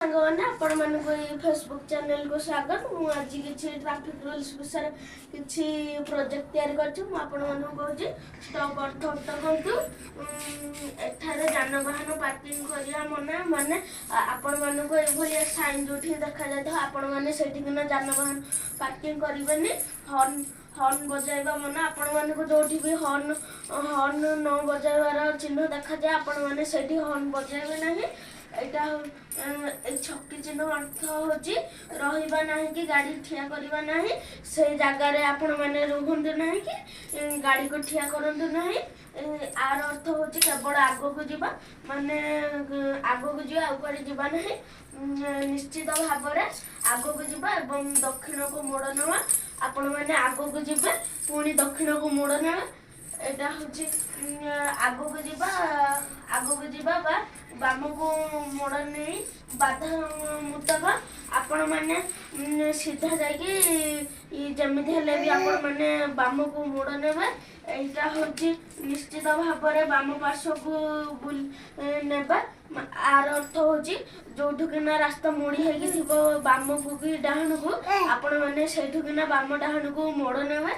ସାଙ୍ଗମାନେ ଆପଣମାନଙ୍କୁ ଏଇ ଫେସବୁକ୍ ଚ୍ୟାନେଲକୁ ସ୍ୱାଗତ। ମୁଁ ଆଜି କିଛି ଟ୍ରାଫିକ୍ ରୁଲ୍ସ ବିଷୟରେ କିଛି ପ୍ରୋଜେକ୍ଟ ତିଆରି କରିଛି। ମୁଁ ଆପଣମାନଙ୍କୁ କହୁଛି ଷ୍ଟପ୍ ଅର୍ଥ କରନ୍ତୁ। ଏଠାରେ ଯାନବାହନ ପାର୍କିଂ କରିବା ମନା, ମାନେ ଆପଣମାନଙ୍କୁ ଏଇଭଳିଆ ସାଇନ୍ ଯେଉଁଠି ଦେଖାଯାଇଥିବ ଆପଣମାନେ ସେଇଠିକିନା ଯାନବାହନ ପାର୍କିଂ କରିବେନି। ହର୍ନ ବଜାଇବା ମନା, ଆପଣମାନଙ୍କୁ ଯେଉଁଠି ବି ହର୍ନ ନ ବଜାଇବାର ଚିହ୍ନ ଦେଖାଯାଏ ଆପଣମାନେ ସେଇଠି ହର୍ନ ବଜାଇବେ ନାହିଁ। ଏଇଟା এই ଛକି ଚିହ୍ନ ଅର୍ଥ ହେଉଛି ରହିବା ନାହିଁ କି ଗାଡ଼ି ଠିଆ କରିବା ନାହିଁ। ସେଇ ଜାଗାରେ ଆପଣମାନେ ରୁହନ୍ତୁ ନାହିଁ କି ଗାଡ଼ିକୁ ଠିଆ କରନ୍ତୁ ନାହିଁ। ଆର ଅର୍ଥ ହେଉଛି କେବଳ ଆଗକୁ ଯିବା, ମାନେ ଆଗକୁ ଯିବା ଆଉ କୁଆଡ଼େ ଯିବା ନାହିଁ। ନିଶ୍ଚିତ ଭାବରେ ଆଗକୁ ଯିବା ଏବଂ ଦକ୍ଷିଣକୁ ମୋଡ଼ ନେବା। ଆପଣମାନେ ଆଗକୁ ଯିବେ ପୁଣି ଦକ୍ଷିଣକୁ ମୋଡ଼ ନେବେ। ଏଇଟା ହେଉଛି ଆଗକୁ ଯିବା ବା ବାମକୁ ମୋଡ଼ ନେଇ ବାଧା ମୁତାବକ ଆପଣମାନେ ସିଧା ଯାଇକି ଯେମିତି ହେଲେ ବି ଆପଣମାନେ ବାମକୁ ମୋଡ଼ ନେବେ। ଏଇଟା ହେଉଛି ନିଶ୍ଚିତ ଭାବରେ ବାମ ପାର୍ଶ୍ୱକୁ ନେବା। ଆର ଅର୍ଥ ହେଉଛି ଯେଉଁଠିକିନା ରାସ୍ତା ମୋଡ଼ି ହେଇକି ଥିବ ବାମକୁ କି ଡାହାଣକୁ ଆପଣମାନେ ସେଇଠିକିନା ବାମ ଡାହାଣକୁ ମୋଡ଼ ନେବେ।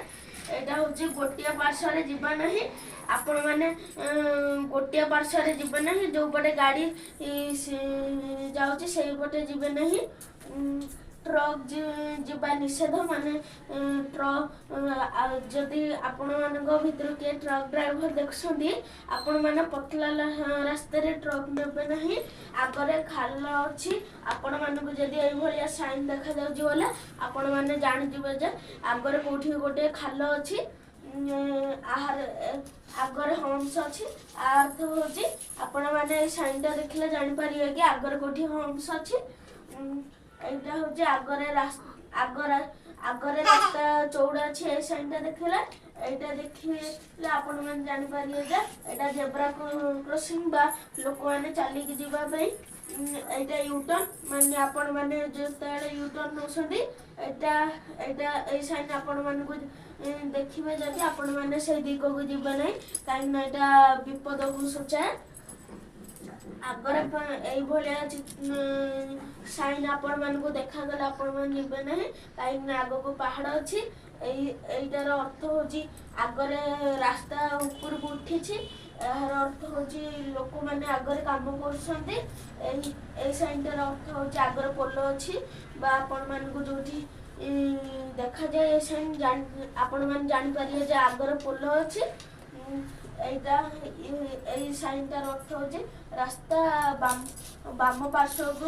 ଏଇଟା ହେଉଛି ଗୋଟିଏ ପାର୍ଶ୍ୱରେ ଯିବା ନାହିଁ। ଆପଣମାନେ ଗୋଟିଏ ପାର୍ଶ୍ୱରେ ଯିବେ ନାହିଁ, ଯେଉଁପଟେ ଗାଡ଼ି ଯାଉଛି ସେଇପଟେ ଯିବେ ନାହିଁ। ଟ୍ରକ୍ ଯିବା ନିଷେଧ, ମାନେ ଯଦି ଆପଣମାନଙ୍କ ଭିତରୁ କିଏ ଟ୍ରକ୍ ଡ୍ରାଇଭର ଦେଖୁଛନ୍ତି ଆପଣମାନେ ପତଳା ରାସ୍ତାରେ ଟ୍ରକ୍ ନେବେ ନାହିଁ। ଆଗରେ ଖାଲ ଅଛି, ଆପଣମାନଙ୍କୁ ଯଦି ଏଇଭଳିଆ ସାଇନ୍ ଦେଖାଯାଉଛି ବୋଲେ ଆପଣମାନେ ଜାଣିଯିବେ ଯେ ଆଗରେ କେଉଁଠି ଗୋଟେ ଖାଲ ଅଛି। ଆଗରେ ହମ୍ସ ଅଛି। ଅର୍ଥ ହେଉଛି ଆପଣମାନେ ଏଇ ସାଇନ୍ଟା ଦେଖିଲେ ଜାଣିପାରିବେ କି ଆଗରେ କେଉଁଠି ହମ୍ସ ଅଛି। ଏଇଟା ହେଉଛି ଆଗରେ ରାସ୍ତା ଚଉଡ଼ା ଅଛି। ଏଇ ସାଇନ୍ଟା ଦେଖିଲେ ଏଇଟା ଦେଖିଲେ ଆପଣମାନେ ଜାଣିପାରିବେ ଯେ ଏଇଟା ଜେବ୍ରା କ୍ରସିଂ ବା ଲୋକମାନେ ଚାଲିକି ଯିବା ପାଇଁ। ଏଇଟା ୟୁଟର୍ନ, ମାନେ ଆପଣମାନେ ଯେତେବେଳେ ୟୁଟର୍ନ ନେଉଛନ୍ତି ଏଇ ସାଇନ୍ ଆପଣମାନଙ୍କୁ ଦେଖିବେ ଯଦି ଆପଣମାନେ ସେଇ ଦିଗକୁ ଯିବେ ନାହିଁ, କାହିଁକିନା ଏଇଟା ବିପଦକୁ ସୂଚାଏ। ଆଗରେ ଏଇଭଳିଆ ସାଇନ୍ ଆପଣମାନଙ୍କୁ ଦେଖାଗଲେ ଆପଣମାନେ ଯିବେ ନାହିଁ, କାହିଁକିନା ଆଗକୁ ପାହାଡ଼ ଅଛି। ଏଇଟାର ଅର୍ଥ ହେଉଛି ଆଗରେ ରାସ୍ତା ଉପରକୁ ଉଠିଛି। ଏହାର ଅର୍ଥ ହେଉଛି ଲୋକମାନେ ଆଗରେ କାମ କରୁଛନ୍ତି। ଏଇ ସାଇନ୍ଟାର ଅର୍ଥ ହେଉଛି ଆଗରେ ପୋଲ ଅଛି ବା ଆପଣମାନଙ୍କୁ ଯେଉଁଠି ଦେଖାଯାଏ ଏ ସାଇନ୍ ଆପଣମାନେ ଜାଣିପାରିବେ ଯେ ଆଗରେ ପୋଲ ଅଛି। ଏଇ ସାଇନ୍ଟାର ଅର୍ଥ ହେଉଛି ରାସ୍ତା ବାମ ପାର୍ଶ୍ୱକୁ